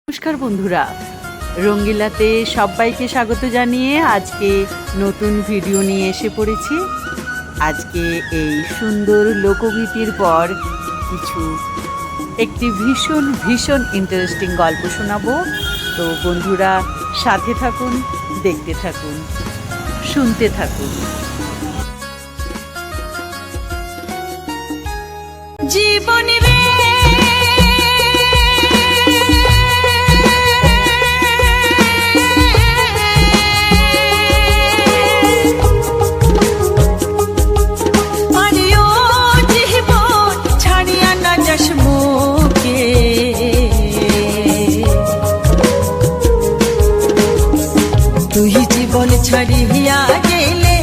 নমস্কার বন্ধুরা, রঙ্গিলাতে সবাইকে স্বাগত জানিয়ে আজকে নতুন ভিডিও নিয়ে এসে পড়েছি। আজকে এই সুন্দর লোকগীতির পর একটি ভীষণ ইন্টারেস্টিং গল্প শোনাবো। তো বন্ধুরা সাথে থাকুন, দেখতে থাকুন, শুনতে থাকুন। জীবন রে তুই জীবন ছাড়িয়া গেলে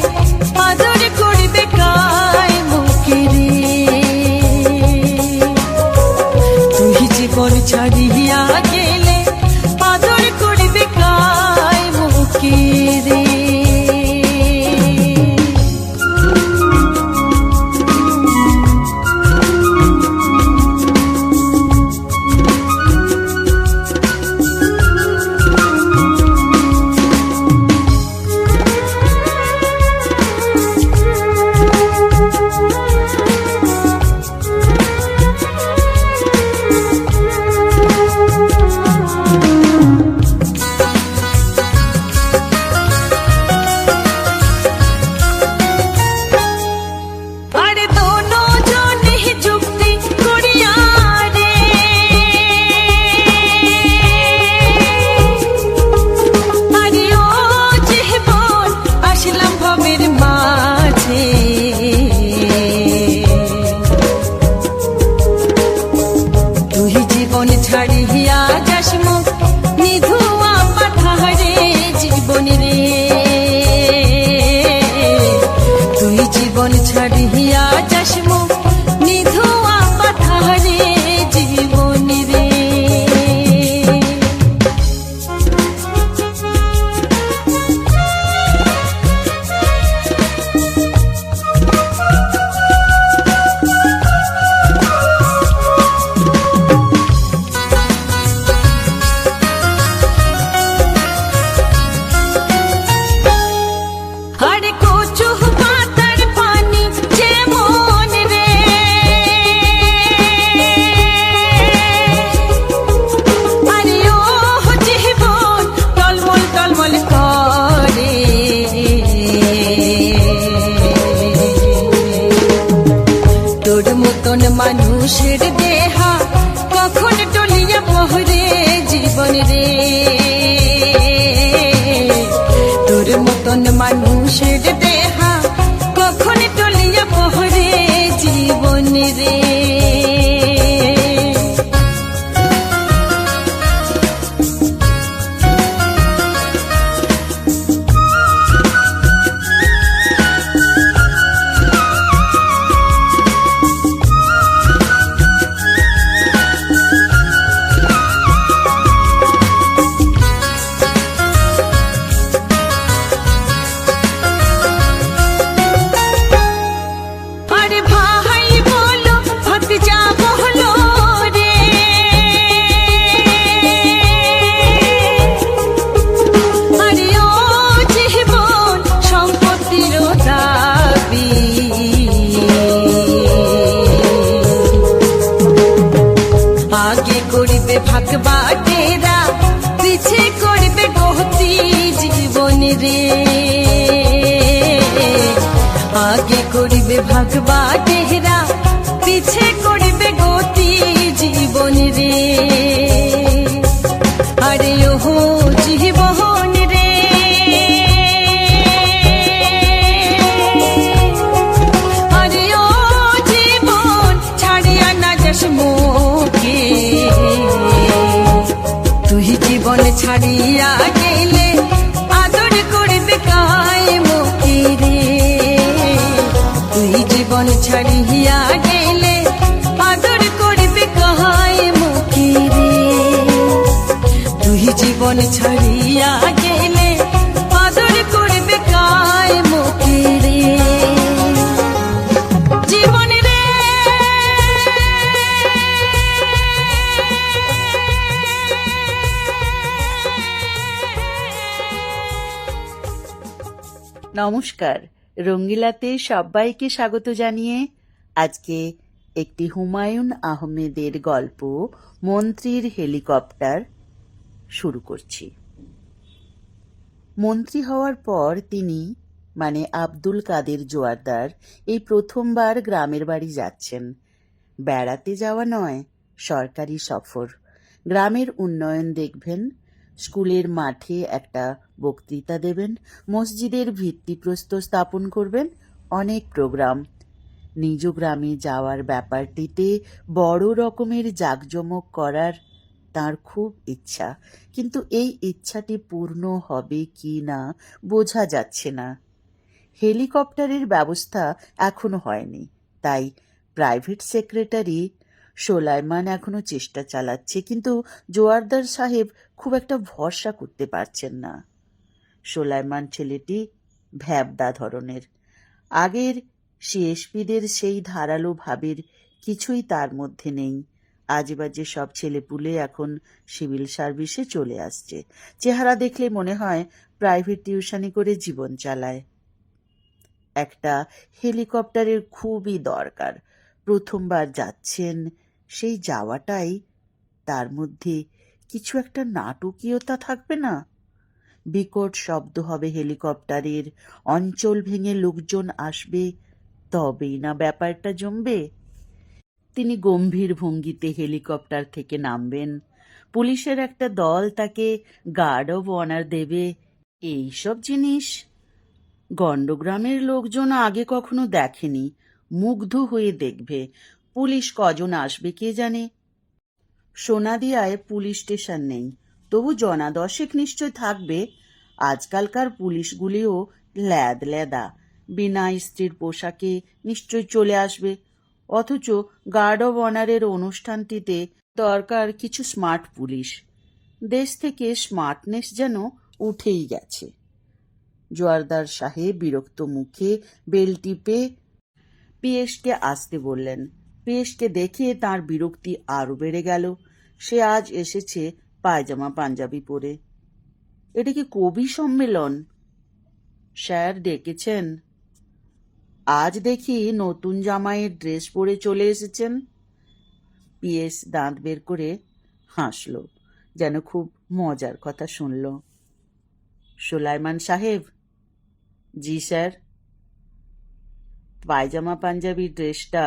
আদর করবে কায় মুখে রে। তুই জীবন ছাড়িয়া গেলে আদর করবে কায় মুখে রে। ছাড়িয়া যাস মুখ নিধুয়া পাঠারে জীবন রে। তুই জীবন ছাড়িয়া যাস মুখ নিধুয়া পাঠারে জীবন রে। তোর মতন মানুষের দেহা কখন টলিয়া পহরে জীবন রে। তোর মতন মানুষের দেহা কখন টলিয়া পহরে জীবন রে। আগে করবে ভাগবা টেরা, পিছে করবে গতি জীবন রে। আগে করবে ভাগবা টেরা, পিছে করবে গতি জীবন রে। আরে ওহো জীবন রে, আরে ও জীবন ছাড়িয়া না যাস মুখে। তুই জীবন ছাড়িয়া গেলে আদর করবে কায় মুখে রে। তুই জীবন ছাড়িয়া গেলে আদর করবে কায় মুখে রে। তুই জীবন ছাড়িয়া গেলে আদর করবে কায় মুখে রে। জীবন রে নমস্কার, রঙ্গিলাতে সবাইকে স্বাগত জানিয়ে আজকে একটি হুমায়ুন আহমেদের গল্প মন্ত্রীর হেলিকপ্টার শুরু করছি। মন্ত্রী হওয়ার পর তিনি মানে আব্দুল কাদের জোয়ারদার এই প্রথমবার গ্রামের বাড়ি যাচ্ছেন। বেড়াতে যাওয়া নয়, সরকারি সফর। গ্রামের উন্নয়ন দেখবেন, স্কুলের মাঠে একটা বক্তৃতা দেবেন, মসজিদের ভিত্তিপ্রস্তর স্থাপন করবেন, অনেক প্রোগ্রাম। নিজ গ্রামে যাওয়ার ব্যাপারটিতে বড় রকমের জাঁকজমক করার তার খুব ইচ্ছা, কিন্তু এই ইচ্ছাটি পূর্ণ হবে কি না বোঝা যাচ্ছে না। হেলিকপ্টারের ব্যবস্থা এখনো হয়নি, তাই প্রাইভেট সেক্রেটারি সোলাইমান এখনো চেষ্টা চালাচ্ছে, কিন্তু জোয়ারদার সাহেব খুব একটা ভরসা করতে পারছেন না। সোলাইমান ছেলেটি ভ্যাবদা ধরনের, আগের সিএসপিদের সেই ধারালো ভাবের কিছুই তার মধ্যে নেই। আজেবাজে সব ছেলেপুলে এখন সিভিল সার্ভিসে চলে আসছে। চেহারা দেখলে মনে হয় প্রাইভেট টিউশনি করে জীবন চালায়। একটা হেলিকপ্টারের খুবই দরকার। প্রথমবার যাচ্ছেন, সেই যাওয়াটাই তার মধ্যে কিছু একটা নাটকীয়তা থাকবে না? বিকট শব্দ হবে হেলিকপ্টারের, অঞ্চল ভেঙে লোকজন আসবে, তবেই না ব্যাপারটা জমবে। তিনি গম্ভীর ভঙ্গিতে হেলিকপ্টার থেকে নামবেন, পুলিশের একটা দল তাকে গার্ড অব অনার দেবে। এইসব জিনিস গণ্ডগ্রামের লোকজন আগে কখনো দেখেনি, মুগ্ধ হয়ে দেখবে। পুলিশ কজন আসবে কে জানে। সোনাদিয়ায় পুলিশ স্টেশন নেই, তবু জনা দশেক নিশ্চয় থাকবে। আজকালকার পুলিশগুলিও ল্যাদ ল্যাদা, বিনা ইস্ত্রির পোশাকে নিশ্চয় চলে আসবে। অথচ গার্ড অব অনারের অনুষ্ঠানটিতে দরকার কিছু স্মার্ট পুলিশ। দেশ থেকে স্মার্টনেস যেন উঠেই গেছে। জোয়ারদার সাহেব বিরক্ত মুখে বেল টিপে পিএসকে আসতে বললেন। পিএসকে দেখে তার বিরক্তি আরো বেড়ে গেল। সে আজ এসেছে পায়জামা পাঞ্জাবি পরে। এটা কি কবি সম্মেলন? স্যার ডেকেছেন? আজ দেখি নতুন জামাইয়ের ড্রেস পরে চলে এসেছেন। পিএস দাঁত বের করে হাসল, যেন খুব মজার কথা শুনল। সোলাইমান সাহেব? জি স্যার। পায়জামা পাঞ্জাবি ড্রেসটা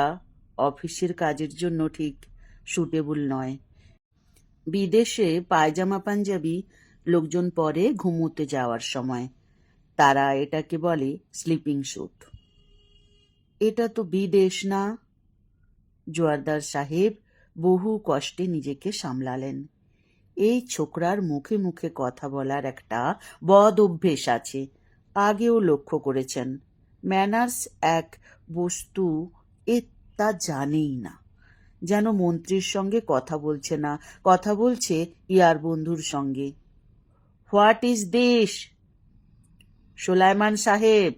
অফিসের কাজের জন্য ঠিক সুটেবল নয়। বিদেশে পায়জামা পাঞ্জাবি লোকজন পরে ঘুমোতে যাওয়ার সময়। তারা এটাকে বলে স্লিপিং স্যুট। এটা তো বিদেশ না। জোয়ারদার সাহেব বহু কষ্টে নিজেকে সামলালেন। এই ছোকরার মুখে মুখে কথা বলার একটা বদ অভ্যেস আছে, আগেও লক্ষ্য করেছেন। ম্যানার্স এক বস্তু, এ তা জানেই না। যেন মন্ত্রীর সঙ্গে কথা বলছে না, কথা বলছে ইয়ার বন্ধুর সঙ্গে। What is this? Solaiman Saheb?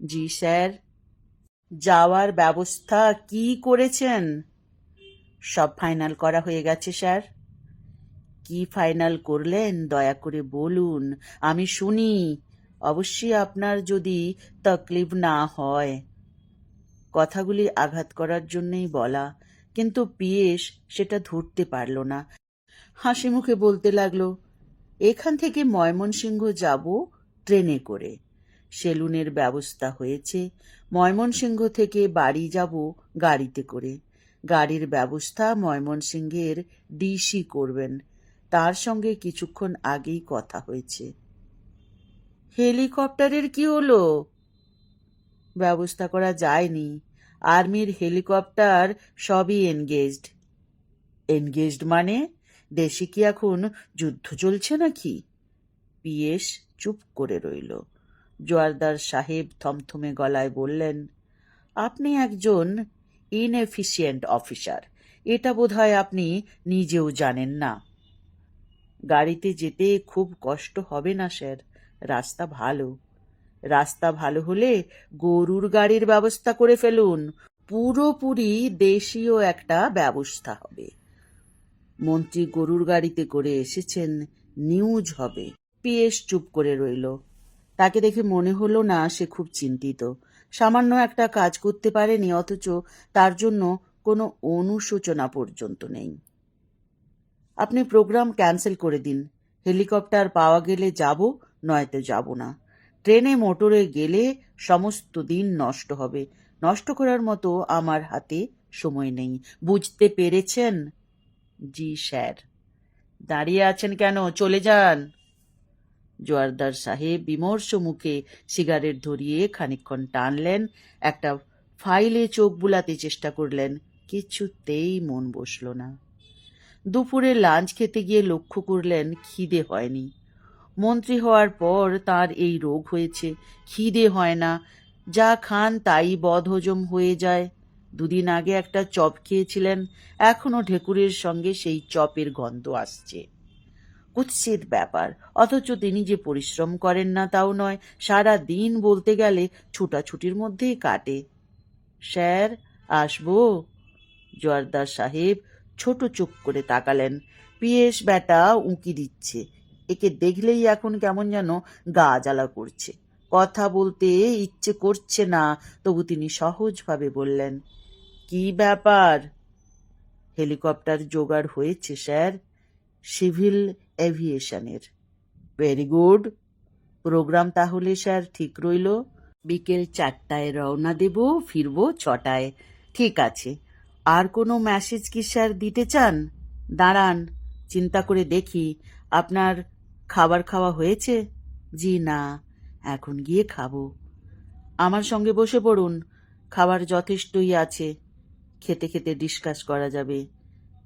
জি স্যার। যাওয়ার ব্যবস্থা কি করেছেন? সব ফাইনাল করা হয়ে গেছে স্যার। কি ফাইনাল করলেন দয়া করে বলুন, আমি শুনি। অবশ্যই আপনার যদি তকলিফ না হয়। কথাগুলি আঘাত করার জন্যই বলা, কিন্তু পিএস সেটা ধরতে পারল না। হাসি মুখে বলতে লাগলো, এখান থেকে ময়মনসিংহ যাব ট্রেনে করে। সেলুনের ব্যবস্থা হয়েছে। ময়মনসিংহ থেকে বাড়ি যাব গাড়িতে করে। গাড়ির ব্যবস্থা ময়মনসিংহের ডিসি করবেন, তার সঙ্গে কিছুক্ষণ আগেই কথা হয়েছে। হেলিকপ্টারের কি হলো? ব্যবস্থা করা যায়নি। আর্মির হেলিকপ্টার সবই এনগেজড। এনগেজড মানে দেশে কি এখন যুদ্ধ চলছে নাকি? পিএস চুপ করে রইল। জোয়ারদার সাহেব থমথমে গলায় বললেন, আপনি একজন ইনএফিশিয়েন্ট অফিসার, এটা বোধহয় আপনি নিজেও জানেন না। গাড়িতে যেতে খুব কষ্ট হবে না স্যার, রাস্তা ভালো। রাস্তা ভালো হলে গরুর গাড়ির ব্যবস্থা করে ফেলুন, পুরোপুরি দেশীয় একটা ব্যবস্থা হবে। মন্ত্রী গরুর গাড়িতে করে এসেছেন, নিউজ হবে। পিএস চুপ করে রইল। তাকে দেখে মনে হলো না সে খুব চিন্তিত। সামান্য একটা কাজ করতে পারেনি, অথচ তার জন্য কোনো অনুশোচনা পর্যন্ত নেই। আপনি প্রোগ্রাম ক্যান্সেল করে দিন। হেলিকপ্টার পাওয়া গেলে যাব, নয়তো যাব না। ট্রেনে মোটরে গেলে সমস্ত দিন নষ্ট হবে। নষ্ট করার মতো আমার হাতে সময় নেই। বুঝতে পেরেছেন? জি স্যার। দাঁড়িয়ে আছেন কেন? চলে যান। জোয়ারদার সাহেব বিমর্ষ মুখে সিগারেট ধরিয়ে খানিকক্ষণ টানলেন, একটা ফাইলে চোখ বুলাতে চেষ্টা করলেন। কিছুতেই মন বসল না। দুপুরে লাঞ্চ খেতে গিয়ে লক্ষ্য করলেন খিদে হয়নি। মন্ত্রী হওয়ার পর তার এই রোগ হয়েছে, খিদে হয় না। যা খান তাই বদহজম হয়ে যায়। দুদিন আগে একটা চপ খেয়েছিলেন, এখনো ঢেকুরের সঙ্গে সেই চপের গন্ধ আসছে। কুৎসিত ব্যাপার। অথচ তিনি যে পরিশ্রম করেন না তাও নয়, সারা দিন বলতে গেলে ছুটাছুটির মধ্যেই কাটে। স্যার, আসবো? জোয়ারদার সাহেব ছোট চোখ করে তাকালেন। পিয়েস ব্যাটা উঁকি দিচ্ছে। একে দেখলেই এখন কেমন যেন গা জ্বালা করছে। কথা বলতে ইচ্ছে করছে না, তবু তিনি সহজভাবে বললেন, কি ব্যাপার? হেলিকপ্টার জোগাড় হয়েছে স্যার, সিভিল এভিয়েশনের। Very good. প্রোগ্রাম তাহলে স্যার ঠিক রইল? বিকেল 4টায় রওনা দেব, ফিরব 6টায়। ঠিক আছে। আর কোনো মেসেজ কি স্যার দিতে চান? দাঁড়ান, চিন্তা করে দেখি। আপনার খাবার খাওয়া হয়েছে? জি না, এখন গিয়ে খাবো। আমার সঙ্গে বসে পড়ুন, খাবার যথেষ্টই আছে। খেতে খেতে ডিসকাস করা যাবে।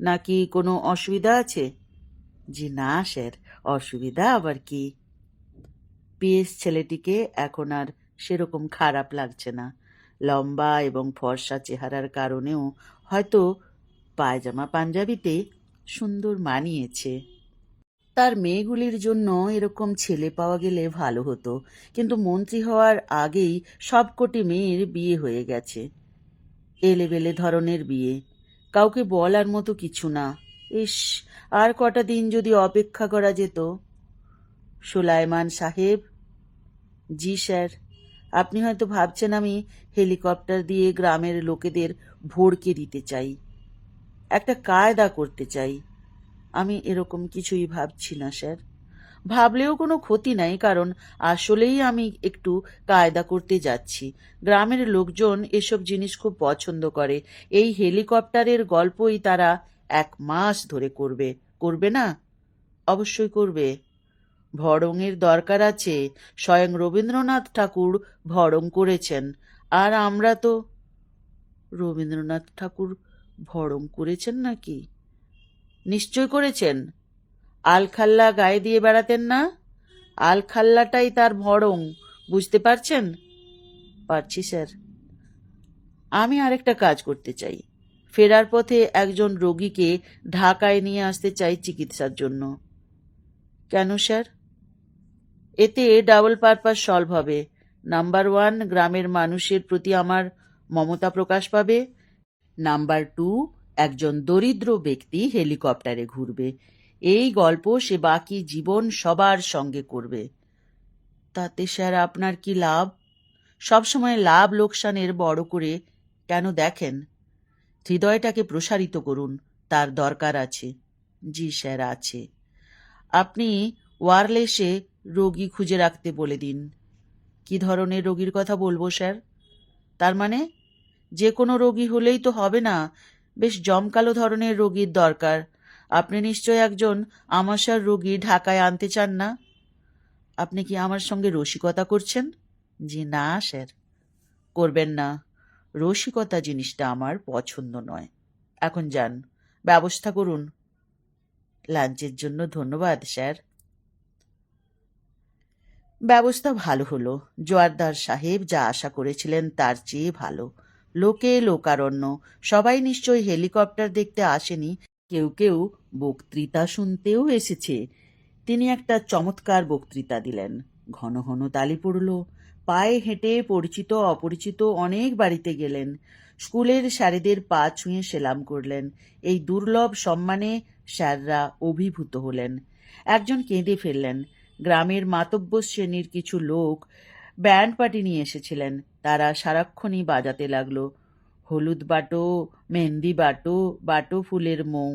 নাকি কোনো অসুবিধা আছে? জি না স্যার, অসুবিধা আবার কি? পিএস ছেলেটিকে এখন আর সেরকম খারাপ লাগছে না। লম্বা এবং ফর্সা চেহারার কারণেও হয়তো পায়জামা পাঞ্জাবিতে সুন্দর মানিয়েছে। তার মেয়েগুলির জন্য এরকম ছেলে পাওয়া গেলে ভালো হতো, কিন্তু মন্ত্রী হওয়ার আগেই সবকটি মেয়ের বিয়ে হয়ে গেছে। এলেবেলে ধরনের বিয়ে, কাউকে বলার মতো কিছু না। ইস, আর কটা দিন যদি অপেক্ষা করা যেত। সুলাইমান সাহেব। জি স্যার। আপনি হয়তো ভাবছেন আমি হেলিকপ্টার দিয়ে গ্রামের লোকেদের ভড়কে দিতে চাই, একটা কায়দা করতে চাই। আমি এরকম কিছুই ভাবছি না স্যার। ভাবলেও কোনো ক্ষতি নাই, কারণ আসলেই আমি একটু কায়দা করতে যাচ্ছি। গ্রামের লোকজন এসব জিনিস খুব পছন্দ করে। এই হেলিকপ্টারের গল্পই তারা 1 মাস ধরে করবে। করবে না? অবশ্যই করবে। ভড়ঙের দরকার আছে। স্বয়ং রবীন্দ্রনাথ ঠাকুর ভড়ং করেছেন। আর আমরা তো... রবীন্দ্রনাথ ঠাকুর ভড়ং করেছেন নাকি? নিশ্চয় করেছেন। আলখাল্লা গায়ে দিয়ে বেড়াতেন না? আলখাল্লাটাই তার ভড়ং, বুঝতে পারছেন? পারছি স্যার। আমি আরেকটা কাজ করতে চাই। ফেরার পথে একজন রোগীকে ঢাকায় নিয়ে আসতে চাই চিকিৎসার জন্য। কেন স্যার? এতে ডাবল পারপাস সলভ হবে। নাম্বার 1, গ্রামের মানুষের প্রতি আমার মমতা প্রকাশ পাবে। নাম্বার 2, একজন দরিদ্র ব্যক্তি হেলিকপ্টারে ঘুরবে। এই গল্প সে বাকি জীবন সবার সঙ্গে করবে। তাতে স্যার আপনার কি লাভ? সবসময় লাভ লোকসানের বড় করে কেন দেখেন? হৃদয়টাকে প্রসারিত করুন, তার দরকার আছে। জি স্যার, আছে। আপনি ওয়্যারলেসে রোগী খুঁজে রাখতে বলে দিন। কি ধরনের রোগীর কথা বলবো স্যার? তার মানে যে কোনো রোগী হলেই তো হবে না, বেশ জমকালো ধরনের রোগীর দরকার। আপনি নিশ্চয় একজন আমাশার রোগী ঢাকায় আনতে চান না? আপনি কি আমার সঙ্গে রসিকতা করছেন? জি না স্যার। করবেন না। রসিকতা জিনিসটা আমার পছন্দ নয়। এখন যান, ব্যবস্থা করুন। লাঞ্চের জন্য ধন্যবাদ স্যার। ব্যবস্থা ভালো হলো। জোয়ারদার সাহেব যা আশা করেছিলেন তার চেয়ে ভালো। লোকে লোকারণ্য। সবাই নিশ্চয়ই হেলিকপ্টার দেখতে আসেনি, কেউ কেউ বক্তৃতা শুনতেও এসেছে। তিনি একটা চমৎকার বক্তৃতা দিলেন। ঘন ঘন তালি পড়ল। পায়ে হেঁটে পরিচিত অপরিচিত অনেক বাড়িতে গেলেন। স্কুলের স্যারেদের পা ছুঁয়ে সেলাম করলেন। এই দুর্লভ সম্মানে স্যাররা অভিভূত হলেন। একজন কেঁদে ফেললেন। গ্রামের মাতব্বর শ্রেণীর কিছু লোক ব্যান্ড পার্টি নিয়ে এসেছিলেন। তারা সারাক্ষণই বাজাতে লাগলো, হলুদ বাটো, মেহেন্দি বাটো, বাটো ফুলের মৌ।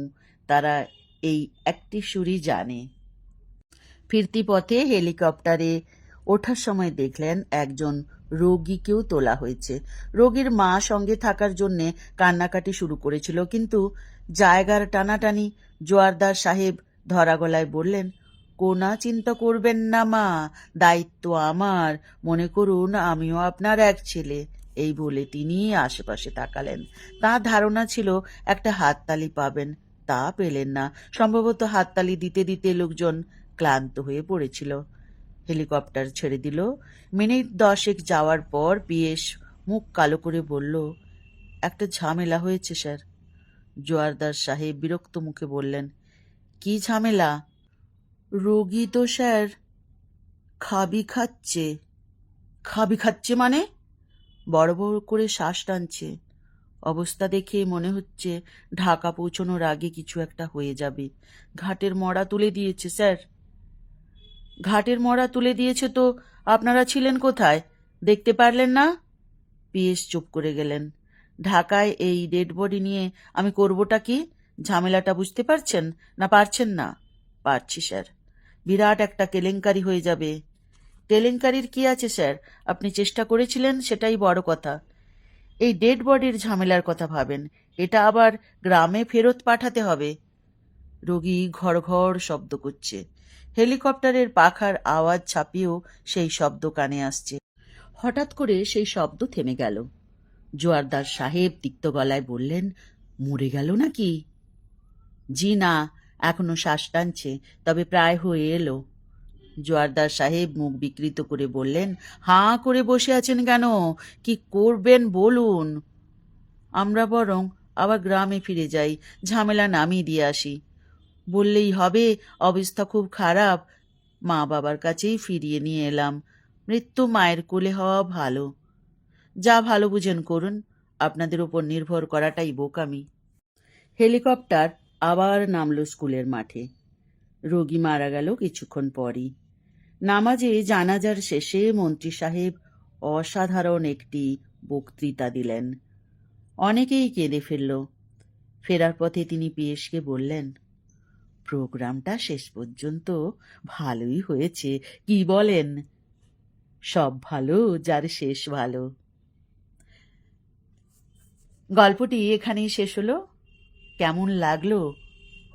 তারা এই একটি সুরই জানে। ফিরতি পথে হেলিকপ্টারে ওঠার সময় দেখলেন একজন রোগীকেও তোলা হয়েছে। রোগীর মা সঙ্গে থাকার জন্যে কান্নাকাটি শুরু করেছিল, কিন্তু জায়গার টানাটানি জোয়ারদার সাহেব ধরা গলায় বললেন, কোনা চিন্তা করবেন না মা, দায়িত্ব আমার, মনে করুন আমিও আপনার এক ছেলে। এই বলে তিনি আশেপাশে তাকালেন। তাঁর ধারণা ছিল একটা হাততালি পাবেন, তা পেলেন না। সম্ভবত হাততালি দিতে দিতে লোকজন ক্লান্ত হয়ে পড়েছিল। হেলিকপ্টার ছেড়ে দিল। মিনিট 10 যাওয়ার পর পিএস মুখ কালো করে বলল, একটা ঝামেলা হয়েছে স্যার। জোয়ারদার সাহেব বিরক্ত মুখে বললেন, কি ঝামেলা? রোগী তো স্যার খাবি খাচ্ছে। খাবি খাচ্ছে মানে? বড় বড় করে শ্বাস টানছে। অবস্থা দেখে মনে হচ্ছে ঢাকা পৌঁছানোর আগে কিছু একটা হয়ে যাবে। ঘাটের মড়া তুলে দিয়েছে স্যার। ঘাটের মড়া তুলে দিয়েছে তো আপনারা ছিলেন কোথায়? দেখতে পারলেন না? পিএস চুপ করে গেলেন। ঢাকায় এই ডেড বডি নিয়ে আমি করবোটা কি? ঝামেলাটা বুঝতে পারছেন না পারছেন না? পারছি স্যার। বিরাট একটা কেলেঙ্কারি হয়ে যাবে। কেলেঙ্কারির কি আছে স্যার? আপনি চেষ্টা করেছিলেন, সেটাই বড় কথা। এই ডেড বডির ঝামেলার কথা ভাবেন, এটা আবার গ্রামে ফেরত পাঠাতে হবে। রোগী ঘর ঘর শব্দ করছে। হেলিকপ্টারের পাখার আওয়াজ ছাপিয়েও সেই শব্দ কানে আসছে। হঠাৎ করে সেই শব্দ থেমে গেল। জোয়ারদার সাহেব তিক্ত গলায় বললেন, মরে গেল নাকি? জি না, এখনো শ্বাস টানছে, তবে প্রায় হয়ে এলো। জোয়ারদার সাহেব মুখ বিকৃত করে বললেন, হাঁ করে বসে আছেন কেন? কি করবেন বলুন। আমরা বরং আবার গ্রামে ফিরে যাই, ঝামেলা নামিয়ে দিয়ে আসি। বললেই হবে অবস্থা খুব খারাপ। মা বাবার কাছেই ফিরিয়ে নিয়ে এলাম। মৃত্যু মায়ের কোলে হওয়া ভালো। যা ভালো বুঝেন করুন, আপনাদের উপর নির্ভর করাটাই বোকামি। হেলিকপ্টার আবার নামল স্কুলের মাঠে। রোগী মারা গেল কিছুক্ষণ পরই। নামাজে জানাজার শেষে মন্ত্রী সাহেব অসাধারণ একটি বক্তৃতা দিলেন। অনেকেই কেঁদে ফেলল। ফেরার পথে তিনি পিএসকে বললেন, প্রোগ্রামটা শেষ পর্যন্ত ভালোই হয়েছে, কি বলেন? সব ভালো যার শেষ ভালো। গল্পটি এখানেই শেষ হলো। কেমন লাগলো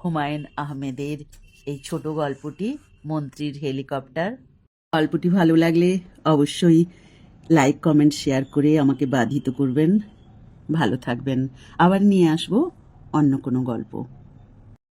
হুমায়ুন আহমেদের এই ছোট গল্পটি, মন্ত্রীর হেলিকপ্টার? গল্পটি ভালো লাগলে অবশ্যই লাইক, কমেন্ট, শেয়ার করে আমাকে বাধিত করবেন। ভালো থাকবেন। আবার নিয়ে আসবো অন্য কোনো গল্প।